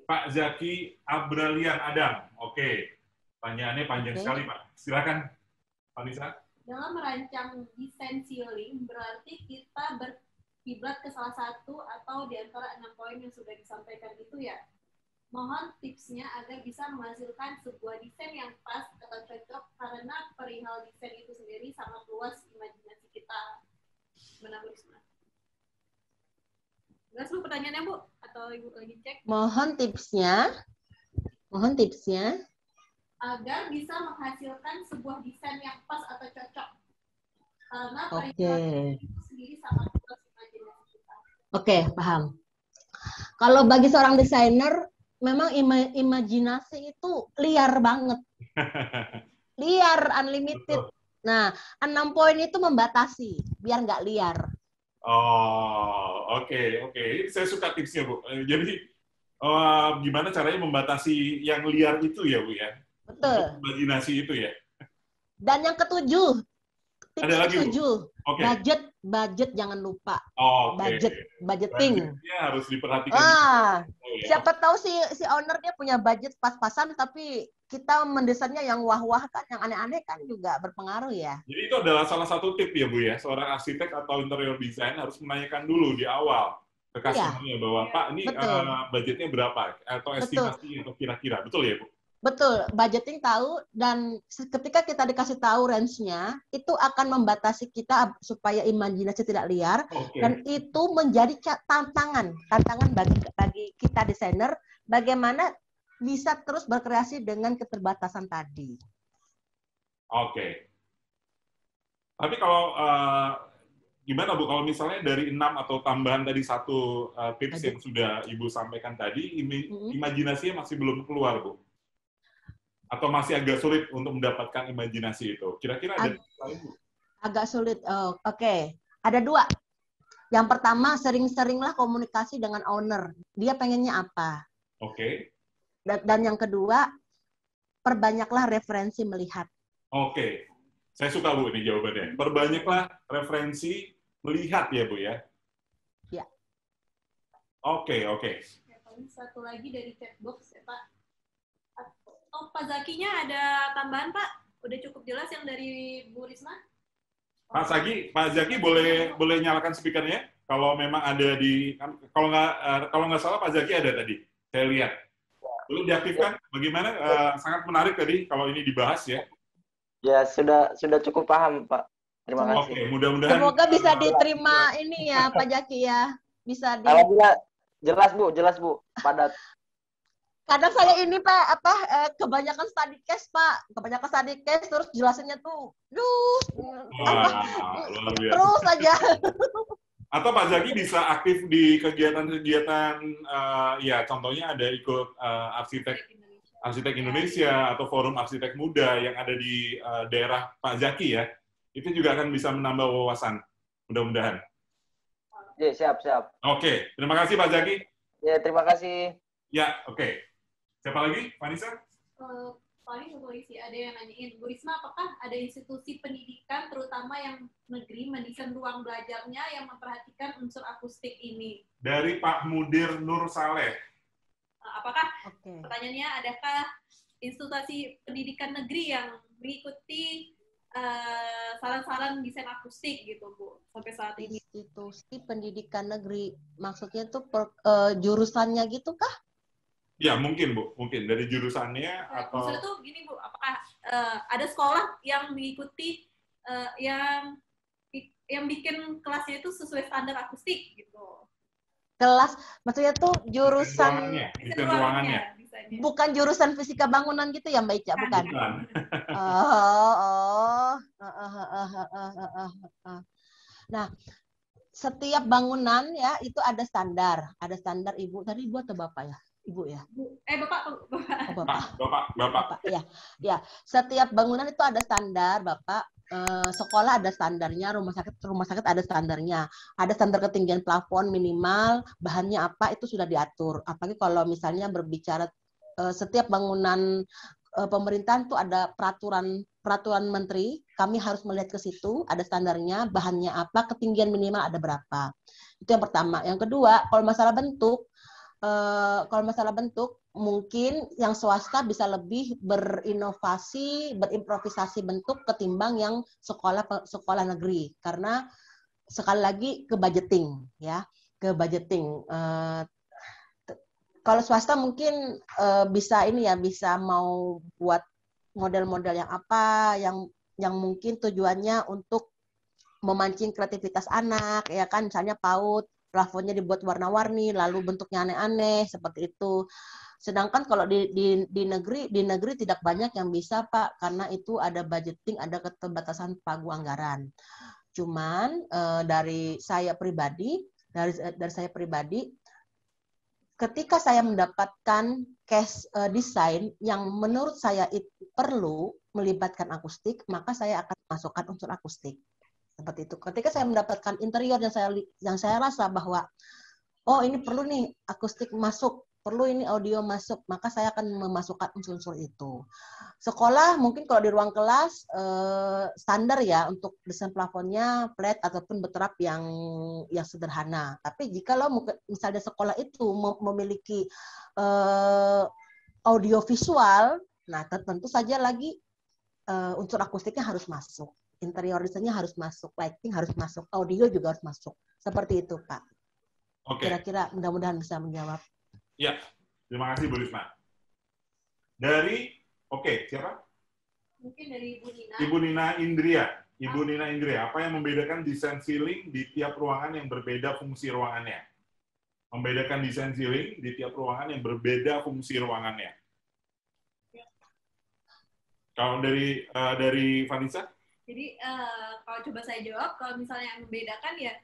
Pak Zaki Abralian Adam. Oke. Pertanyaannya panjang sekali, Pak. Silakan, Pak Nisa. Dalam merancang desain ceiling, berarti kita berkiblat ke salah satu atau di antara 6 poin yang sudah disampaikan itu ya. Mohon tipsnya agar bisa menghasilkan sebuah desain yang pas atau cocok, karena perihal desain itu sendiri sangat luas imajinasi kita. Benar, Bu Risma? Jelas, Bu, pertanyaannya, Bu? Atau Ibu lagi cek? Mohon tipsnya. Agar bisa menghasilkan sebuah desain yang pas atau cocok. Karena perihal itu sendiri sangat luas imajinasi kita. Oke, paham. Kalau bagi seorang desainer, memang imajinasi itu liar banget. Liar, unlimited. Nah, 6 poin itu membatasi, biar nggak liar. Oh, oke. Saya suka tipsnya, Bu. Jadi, gimana caranya membatasi yang liar itu ya, Bu ya? Betul. Imajinasi itu ya. Dan yang ketujuh, ada lagi, Bu? Budget jangan lupa. Budgeting. Budgetnya harus diperhatikan. Siapa tahu si owner dia punya budget pas-pasan, tapi kita mendesainnya yang wah-wah kan, yang aneh-aneh kan juga berpengaruh ya. Jadi itu adalah salah satu tip ya, Bu ya. Seorang arsitek atau interior design harus menanyakan dulu di awal ke customer-nya bahwa Pak, ini budgetnya berapa atau estimasi atau kira-kira. Betul ya, Bu? Betul, budgeting tahu, dan ketika kita dikasih tahu range-nya, itu akan membatasi kita supaya imajinasi tidak liar, dan itu menjadi tantangan bagi kita desainer, bagaimana bisa terus berkreasi dengan keterbatasan tadi. Oke. Tapi kalau gimana, Bu, kalau misalnya dari 6 atau tambahan tadi satu tips yang sudah Ibu sampaikan tadi, imajinasinya masih belum keluar, Bu? Atau masih agak sulit untuk mendapatkan imajinasi itu? Kira-kira ada lain, Bu? Agak sulit. Oke. Ada 2. Yang pertama, sering-seringlah komunikasi dengan owner. Dia pengennya apa? Oke. Dan yang kedua, perbanyaklah referensi melihat. Oke. Saya suka, Bu, ini jawabannya. Perbanyaklah referensi melihat ya, Bu ya? Ya. Oke. Satu lagi dari chatbox ya, Pak. Oh, Pak Zakinya ada tambahan, Pak? Udah cukup jelas yang dari Bu Risma? Pak Zaki boleh nyalakan speakernya? Kalau memang ada di, kalau nggak salah Pak Zaki ada tadi, saya lihat. Boleh diaktifkan? Bagaimana? Sangat menarik tadi kalau ini dibahas ya. Ya, sudah cukup paham, Pak. Terima kasih. Oke, mudah-mudahan. Semoga bisa diterima ini ya, Pak Zaki ya. Bisa di. Alhamdulillah, jelas Bu, padat. Kadang saya ini Pak, kebanyakan study case Pak, terus jelasinnya tuh, terus aja. Atau Pak Zaki bisa aktif di kegiatan-kegiatan, ya contohnya ada ikut arsitek Indonesia atau forum arsitek muda yang ada di daerah Pak Zaki ya, itu juga akan bisa menambah wawasan, mudah-mudahan. Ya, siap. Oke, terima kasih Pak Zaki. Ya, terima kasih. Ya, oke. Siapa lagi, Vanessa? Paling satu lagi sih, ada yang nanyain, Bu Risma, apakah ada institusi pendidikan, terutama yang negeri, mendesain ruang belajarnya yang memperhatikan unsur akustik ini? Dari Pak Mudir Nur Saleh. Apakah, pertanyaannya, adakah institusi pendidikan negeri yang mengikuti saran-saran desain akustik gitu, Bu, sampai saat ini? Institusi pendidikan negeri, maksudnya tuh jurusannya gitu kah? Ya, mungkin Bu, mungkin dari jurusannya atau. Maksudnya tuh gini Bu, apakah ada sekolah yang mengikuti yang bikin kelasnya itu sesuai standar akustik gitu? Kelas, maksudnya tuh jurusan desain ruangannya. Bukan jurusan fisika bangunan gitu ya Mbak Ica, bukan? Bukan. Oh. Nah, setiap bangunan ya itu ada standar. Ada standar Ibu. Tadi Ibu atau Bapak ya? Ibu ya? Bapak. Oh, Bapak. Bapak. Ya. Setiap bangunan itu ada standar, Bapak. Sekolah ada standarnya, rumah sakit ada standarnya. Ada standar ketinggian plafon minimal, bahannya apa itu sudah diatur. Apalagi kalau misalnya berbicara setiap bangunan pemerintahan itu ada peraturan menteri, kami harus melihat ke situ, ada standarnya, bahannya apa, ketinggian minimal ada berapa. Itu yang pertama. Yang kedua, kalau masalah bentuk, mungkin yang swasta bisa lebih berinovasi, berimprovisasi bentuk ketimbang yang sekolah negeri. Karena sekali lagi ke budgeting, ya, ke budgeting. Kalau swasta mungkin bisa bisa mau buat model-model yang apa, yang mungkin tujuannya untuk memancing kreativitas anak, ya kan, misalnya PAUD, plafonnya dibuat warna-warni, lalu bentuknya aneh-aneh seperti itu. Sedangkan kalau di negeri tidak banyak yang bisa, Pak, karena itu ada budgeting, ada keterbatasan pagu anggaran. Cuman dari saya pribadi, ketika saya mendapatkan case desain yang menurut saya itu perlu melibatkan akustik, maka saya akan masukkan unsur akustik. Seperti itu. Ketika saya mendapatkan interior yang saya rasa bahwa ini perlu nih akustik masuk, perlu ini audio masuk, maka saya akan memasukkan unsur-unsur itu. Sekolah mungkin kalau di ruang kelas standar ya untuk desain plafonnya flat ataupun berterap yang sederhana. Tapi jika misalnya sekolah itu memiliki audio visual, nah tentu saja lagi unsur akustiknya harus masuk. Interior desainnya harus masuk, lighting harus masuk, audio juga harus masuk. Seperti itu, Pak. Oke. Kira-kira mudah-mudahan bisa menjawab. Ya, terima kasih Bu Risma. Siapa? Mungkin dari Ibu Nina. Ibu Nina Indria. Ibu Nina Indria, apa yang membedakan desain ceiling di tiap ruangan yang berbeda fungsi ruangannya? Membedakan desain ceiling di tiap ruangan yang berbeda fungsi ruangannya. Kalau dari Vanessa? Jadi kalau coba saya jawab, kalau misalnya yang membedakan ya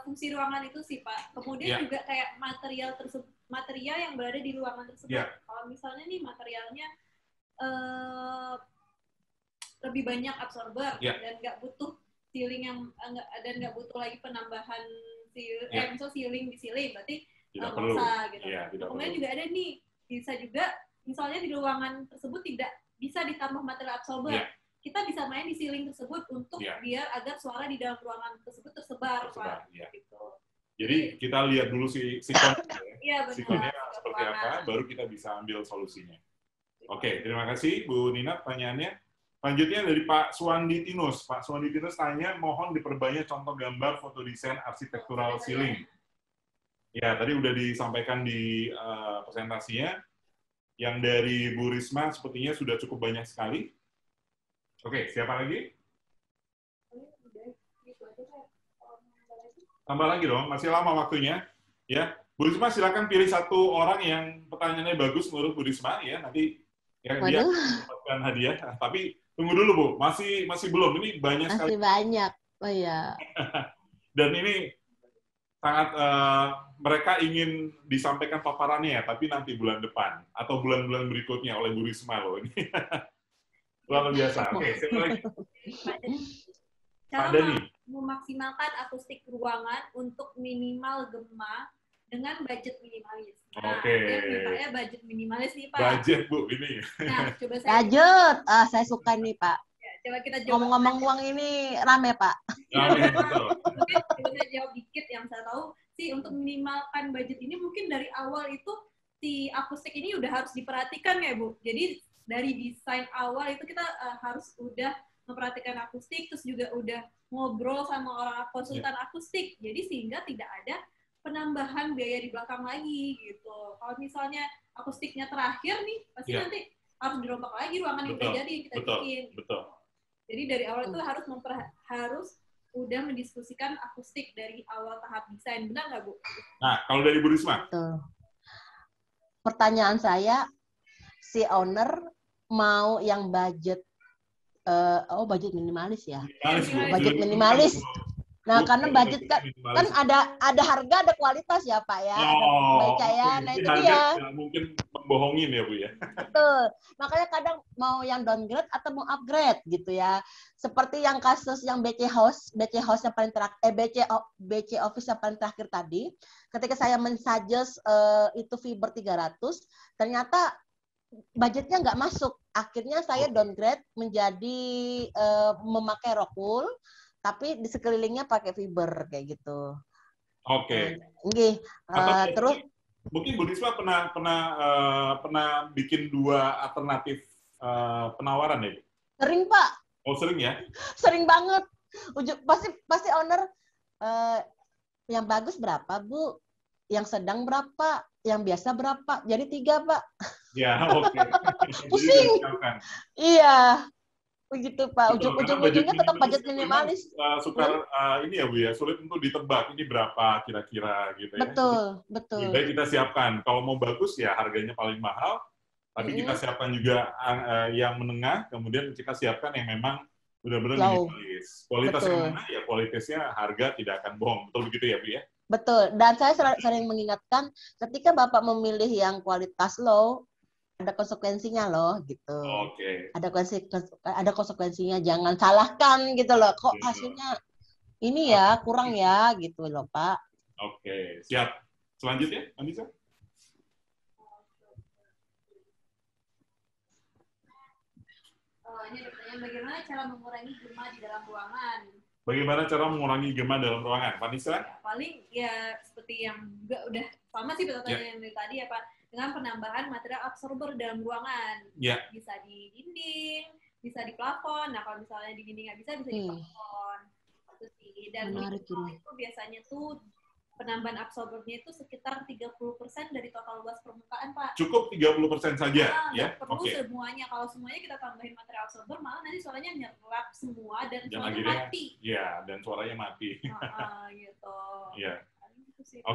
fungsi ruangan itu sih Pak. Kemudian juga kayak material yang berada di ruangan tersebut. Kalau misalnya nih materialnya lebih banyak absorber dan nggak butuh ceiling dan nggak butuh lagi penambahan misal ceiling di ceiling, berarti nggak usah gitu. Kemudian juga ada nih, bisa juga misalnya di ruangan tersebut tidak bisa ditambah material absorber. Kita bisa main di ceiling tersebut untuk biar agar suara di dalam ruangan tersebut tersebar. Gitu. Jadi kita lihat dulu sikonnya seperti apa, baru kita bisa ambil solusinya. Oke, terima kasih Bu Nina pertanyaannya. Selanjutnya dari Pak Suwandi Tinus. Pak Suwandi Tinus tanya, mohon diperbanyak contoh gambar foto desain arsitektural ceiling. Ya, tadi udah disampaikan di presentasinya. Yang dari Bu Risma sepertinya sudah cukup banyak sekali. Oke, siapa lagi? Tambah lagi dong, masih lama waktunya. Ya, Bu Risma silakan pilih satu orang yang pertanyaannya bagus menurut Bu Risma ya. Nanti dia mendapatkan hadiah. Tapi tunggu dulu Bu, masih belum. Ini banyak sekali. Masih banyak. Oh iya. Dan ini sangat mereka ingin disampaikan paparannya ya, tapi nanti bulan depan atau bulan-bulan berikutnya oleh Bu Risma loh ini. Luar biasa. Oke, siapa lagi? Cara memaksimalkan akustik ruangan untuk minimal gema dengan budget minimalis. Nah, misalnya budget minimalis nih Pak. Budget Bu ini. Nah, coba budget. Saya suka nih Pak. Ya, coba kita jawab. Ngomong-ngomong uang ini rame Pak. Rame, betul. Mungkin coba saya jawab dikit yang saya tahu sih untuk minimalkan budget ini mungkin dari awal itu si akustik ini udah harus diperhatikan ya Bu. Jadi dari desain awal itu kita harus udah memperhatikan akustik, terus juga udah ngobrol sama orang konsultan akustik. Jadi sehingga tidak ada penambahan biaya di belakang lagi gitu. Kalau misalnya akustiknya terakhir nih, pasti nanti harus dirombak lagi ruangan yang udah jadi kita bikin. Betul. Jadi dari awal itu harus udah mendiskusikan akustik dari awal tahap desain, benar nggak Bu? Nah, kalau dari Bu Risma? Pertanyaan saya, si owner mau yang budget budget minimalis ya. Minimalis, Bu. Budget Sulit minimalis. Bu. Nah, Bu, karena kalau budget minimalis. kan ada harga, ada kualitas ya, Pak ya. Ada baca ya. Nah, jadi itu harga dia. tidak mungkin membohongin ya, Bu ya. Betul. Makanya kadang mau yang downgrade atau mau upgrade gitu ya. Seperti yang kasus yang BC House yang paling terakhir, BC Office yang paling terakhir tadi, ketika saya mensuggest itu fiber 300, ternyata budgetnya nggak masuk. Akhirnya saya downgrade menjadi memakai Rockwool, tapi di sekelilingnya pakai fiber kayak gitu. Oke. Terus mungkin Bu Risma pernah bikin 2 alternatif penawaran ya? Sering, Pak. Oh, sering ya? Sering banget. Pasti owner yang bagus berapa, Bu? Yang sedang berapa? Yang biasa berapa? Jadi 3, Pak. Ya, oke. Pusing. Iya. Begitu, Pak. Ujung-ujungnya tetap budget minimalis. Suka ini ya, Bu ya, sulit untuk ditebak ini berapa kira-kira gitu ya. Betul. Lebih baik kita siapkan. Kalau mau bagus ya harganya paling mahal, tapi kita siapkan juga yang menengah, kemudian kita siapkan yang memang benar-benar minimalis. Kualitas yang mana ya kualitasnya harga tidak akan bohong. Betul begitu ya, Bu ya? Betul. Dan saya sering mengingatkan ketika Bapak memilih yang kualitas low, ada konsekuensinya loh gitu. Oke. Ada konsekuensinya, jangan salahkan gitu loh. Kok hasilnya ini ya kurang ya gitu loh, Pak. Oke, siap. Selanjutnya, Anissa. Ini ada pertanyaan, bagaimana cara mengurangi gema di dalam ruangan? Bagaimana cara mengurangi gema dalam ruangan, Vanessa? Ya, paling ya seperti yang juga udah sama sih pertanyaan yang dari tadi ya, Pak. Dengan penambahan material absorber dalam ruangan. Bisa di dinding, bisa di plafon. Nah, kalau misalnya di dinding nggak bisa di plafon. Itu sih. Dan itu biasanya tuh penambahan absorbernya itu sekitar 30% dari total luas permukaan, Pak. Cukup 30% saja, ya? Perlu semuanya. Kalau semuanya kita tambahin material absorber, malah nanti suaranya nyerap semua dan suaranya mati. Iya, dan suaranya mati. Gitu. Iya.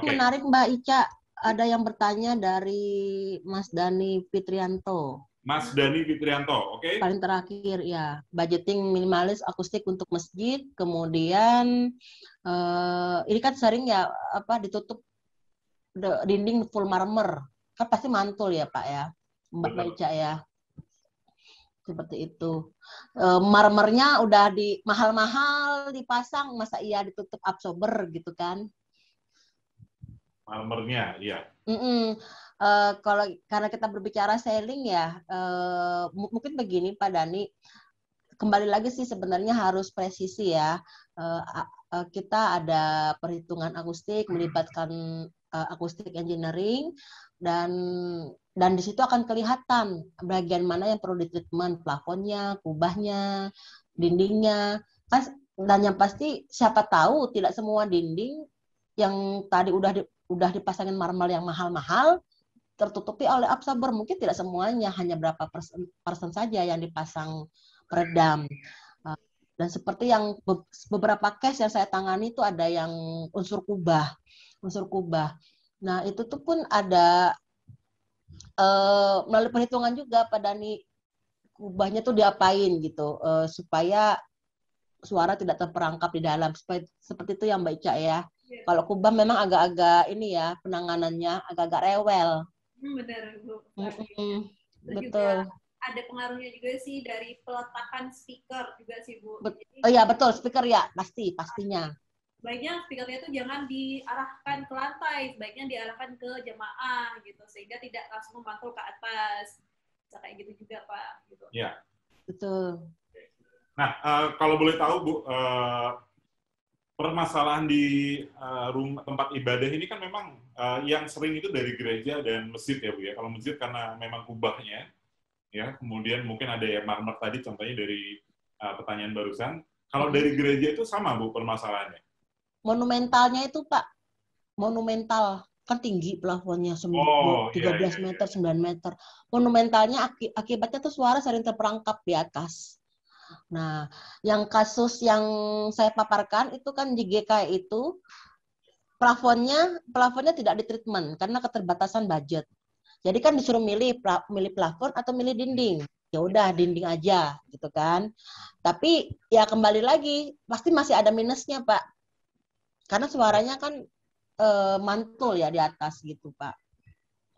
Menarik, Mbak Ica. Ada yang bertanya dari Mas Dani Fitrianto. Mas Dani Fitrianto, oke? Paling terakhir, ya. Budgeting minimalis akustik untuk masjid. Kemudian, ini kan sering ya, ditutup dinding full marmer. Kan pasti mantul ya, Pak ya? Mbak Ica ya. Seperti itu. Marmernya udah mahal-mahal dipasang, masa iya ditutup absorber gitu kan? Marmernya, iya. Kalau karena kita berbicara selling ya, mungkin begini Pak Dani, kembali lagi sih sebenarnya harus presisi ya. Kita ada perhitungan akustik, melibatkan akustik engineering, dan di situ akan kelihatan bagian mana yang perlu ditreatment, plafonnya, kubahnya, dindingnya, dan yang pasti siapa tahu tidak semua dinding yang tadi udah dipasangin marmer yang mahal-mahal tertutupi oleh absorber, mungkin tidak semuanya, hanya berapa persen saja yang dipasang peredam. Dan seperti yang beberapa case yang saya tangani itu ada yang unsur kubah. Nah itu tuh pun ada melalui perhitungan juga Pak Dani, kubahnya tuh diapain gitu supaya suara tidak terperangkap di dalam, seperti itu yang Mbak Ica ya. Kalau kubah memang agak-agak ini ya, penanganannya agak-agak rewel. Benar, Bu. Betul. Ada pengaruhnya juga sih dari peletakan speaker juga sih, Bu. Iya, betul. Speaker ya, pastinya. Baiknya speakernya itu jangan diarahkan ke lantai, sebaiknya diarahkan ke jemaah gitu, sehingga tidak langsung memantul ke atas. Bisa kayak gitu juga, Pak. Gitu. Iya. Betul. Nah, kalau boleh tahu, Bu, permasalahan di tempat ibadah ini kan memang yang sering itu dari gereja dan masjid ya, Bu ya. Kalau masjid karena memang kubahnya, ya, kemudian mungkin ada yang marmer tadi, contohnya dari pertanyaan barusan. Kalau dari gereja itu sama, Bu, permasalahannya? Monumentalnya itu, Pak, monumental kan tinggi plafonnya, 13 meter, 9 meter. Monumentalnya akibatnya tuh suara sering terperangkap di atas. Nah, yang kasus yang saya paparkan itu kan di GK itu plafonnya tidak ditreatment karena keterbatasan budget. Jadi kan disuruh milih plafon atau milih dinding. Ya udah dinding aja gitu kan. Tapi ya kembali lagi pasti masih ada minusnya, Pak. Karena suaranya kan mantul ya di atas gitu, Pak.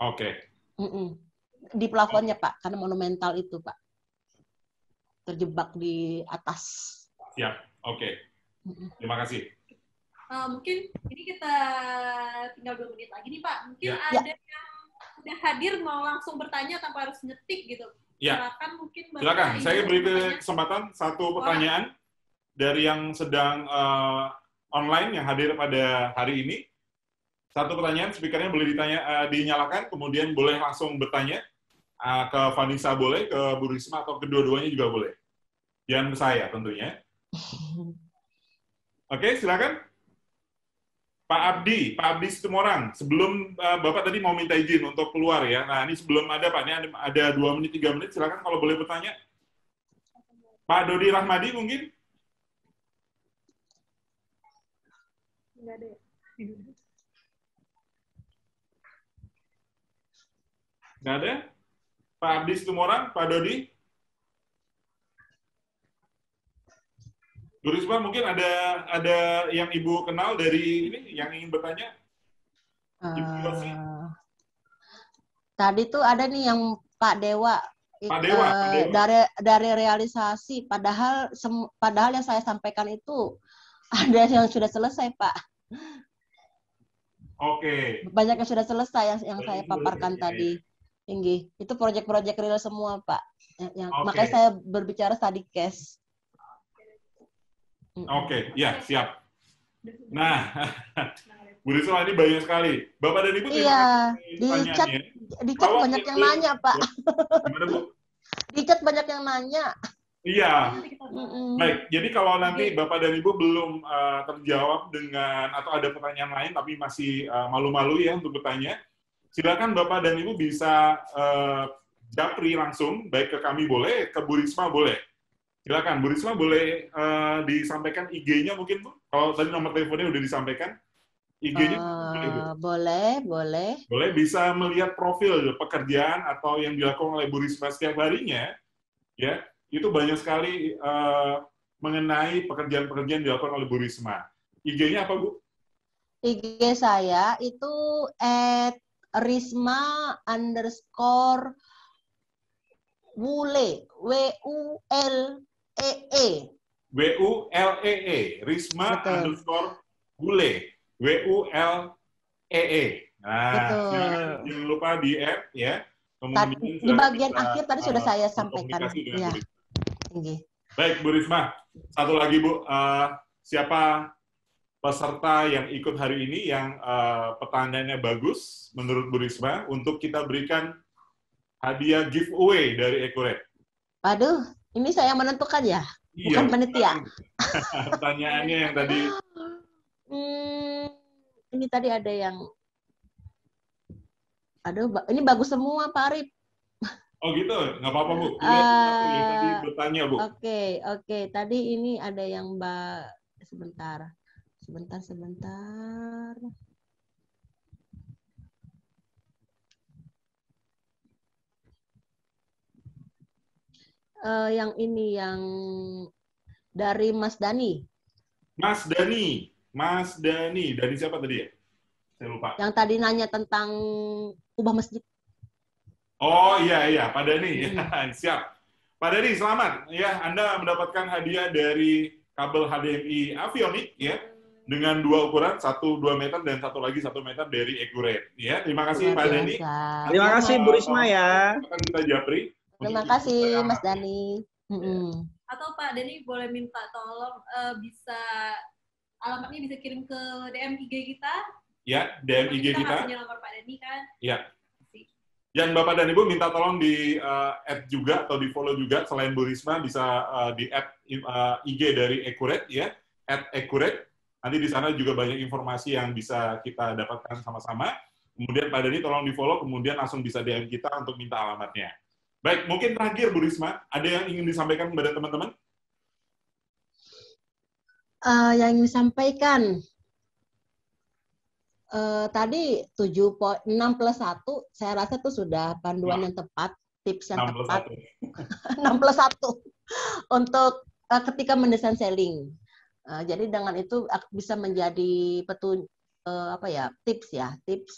Oke. Di plafonnya, Pak, karena monumental itu, Pak. Terjebak di atas. Siap. Oke. Terima kasih. Mungkin ini kita tinggal 2 menit lagi nih, Pak. Mungkin Ya. ada yang udah hadir mau langsung bertanya tanpa harus ngetik gitu. Ya. Silakan mungkin. Silakan. Saya beri kesempatan satu pertanyaan dari yang sedang online yang hadir pada hari ini. Satu pertanyaan, speakernya boleh dinyalakan, kemudian boleh langsung bertanya ke Vanessa boleh, ke Bu Risma atau kedua-duanya juga boleh. Jangan ke saya tentunya. Oke, silakan. Pak Abdi Situmorang. Sebelum Bapak tadi mau minta izin untuk keluar ya. Nah, ini sebelum ada Pak, ini ada 2 menit, 3 menit. Silakan kalau boleh bertanya. Pak Dodi Rahmadi mungkin? Enggak ada. Nggak ada? Pak Abdi Situmorang, Pak Dodi? Bu Risma, mungkin ada yang Ibu kenal dari ini yang ingin bertanya? Ibu Yosi? Tadi tuh ada nih yang Pak Dewa. Pak Dewa. Dari realisasi, padahal yang saya sampaikan itu ada yang sudah selesai, Pak. Oke. Banyak yang sudah selesai yang saya paparkan tadi. Tinggi. Itu proyek-proyek real semua, Pak. Makanya saya berbicara study case. Oke, ya, siap. Nah, Bu Risma, ini banyak sekali. Bapak dan Ibu, iya, di chat banyak yang nanya, Pak. Gimana, Bu? Di chat banyak yang nanya. Iya. Baik, jadi kalau nanti Bapak dan Ibu belum terjawab dengan, atau ada pertanyaan lain, tapi masih malu-malu ya untuk bertanya, silakan Bapak dan Ibu bisa japri langsung, baik ke kami boleh, ke Bu Risma boleh. Silakan, Bu Risma boleh disampaikan IG-nya mungkin, Bu? Kalau tadi nomor teleponnya udah disampaikan, IG-nya boleh, Bu? Boleh. Boleh, bisa melihat profil pekerjaan atau yang dilakukan oleh Bu Risma setiap harinya, ya, itu banyak sekali mengenai pekerjaan-pekerjaan dilakukan oleh Bu Risma. IG-nya apa, Bu? IG saya itu @risma_wulee, WULEE. WULEE, Risma_wulee, WULEE. Nah, jangan lupa di add ya. Kemudian di bagian akhir tadi sudah saya sampaikan. Ya. Baik, Bu Risma. Satu lagi, Bu. Siapa peserta yang ikut hari ini yang pertanyaannya bagus menurut Bu Risma untuk kita berikan hadiah giveaway dari Accurate? Aduh, ini saya menentukan ya? Bukan panitia. Pertanyaannya yang tadi. Ini tadi ada yang, aduh, ini bagus semua, Pak Arif. Oh gitu, nggak apa-apa, Bu. Yang tadi bertanya, Bu. Oke. Tadi ini ada yang sebentar. Yang ini, yang dari Mas Dani. Mas Dani. Dari siapa tadi ya? Saya lupa. Yang tadi nanya tentang ubah masjid. Oh iya, Pak Dani. Siap. Pak Dani, selamat. Ya, Anda mendapatkan hadiah dari kabel HDMI Avionics ya, dengan 2 ukuran, 1 2 meter dan satu lagi 1 meter dari Accurate. Ya, terima kasih Pak Dani. Terima kasih Bu Risma ya. Akan kita japri. Terima kasih Mas Dani. Atau Pak Dani boleh minta tolong bisa alamatnya bisa kirim ke DM IG kita. Ya, DM IG kita. Kita nomor Pak Dani kan. Ya. Yang Bapak dan Ibu minta tolong di add juga atau di follow juga, selain Bu Risma bisa di add IG dari Accurate ya, @Accurate. Nanti di sana juga banyak informasi yang bisa kita dapatkan sama-sama. Kemudian Pak Dani tolong di follow, kemudian langsung bisa DM kita untuk minta alamatnya. Baik, mungkin terakhir Bu Risma, ada yang ingin disampaikan kepada teman-teman? Yang ingin disampaikan, tadi 6+1, saya rasa itu sudah panduan yang tepat, tips yang tepat. 6+1 untuk ketika mendesain selling. Jadi dengan itu bisa menjadi tips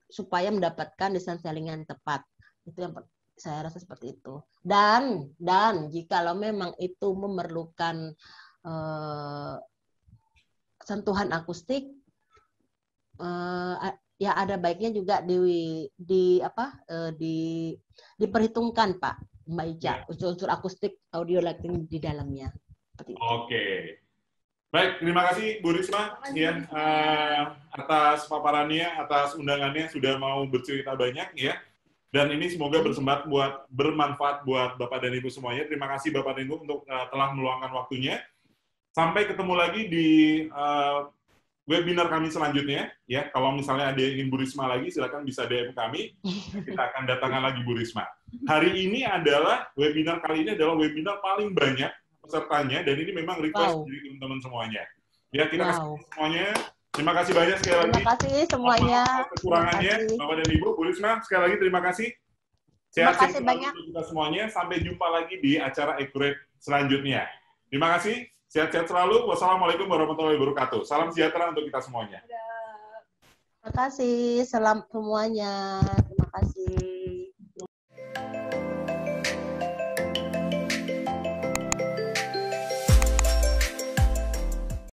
supaya mendapatkan desain selling yang tepat. Itu yang saya rasa seperti itu. Dan jikalau memang itu memerlukan sentuhan akustik, ya ada baiknya juga diperhitungkan, Pak Mbak Ica, unsur-unsur akustik audio lighting di dalamnya. Oke. Baik, terima kasih Bu Risma ya, atas paparannya, atas undangannya, sudah mau bercerita banyak ya. Dan ini semoga bermanfaat buat Bapak dan Ibu semuanya. Terima kasih Bapak dan Ibu untuk telah meluangkan waktunya. Sampai ketemu lagi di webinar kami selanjutnya ya. Kalau misalnya ada yang ingin Bu Risma lagi, silakan bisa DM kami. Kita akan datangkan lagi Bu Risma. Hari ini webinar kali ini adalah webinar paling banyak pesertanya, dan ini memang request dari teman-teman semuanya. Ya, kita kasih semuanya. Terima kasih banyak sekali lagi. Terima kasih semuanya. Kekurangannya, Bapak dan Ibu, Bu Risma, sekali lagi terima kasih. Sehat-sehat untuk kita semuanya. Sampai jumpa lagi di acara Accurate selanjutnya. Terima kasih. Sehat-sehat selalu. Wassalamualaikum warahmatullahi wabarakatuh. Salam sejahtera untuk kita semuanya. Terima kasih. Salam semuanya. Terima kasih.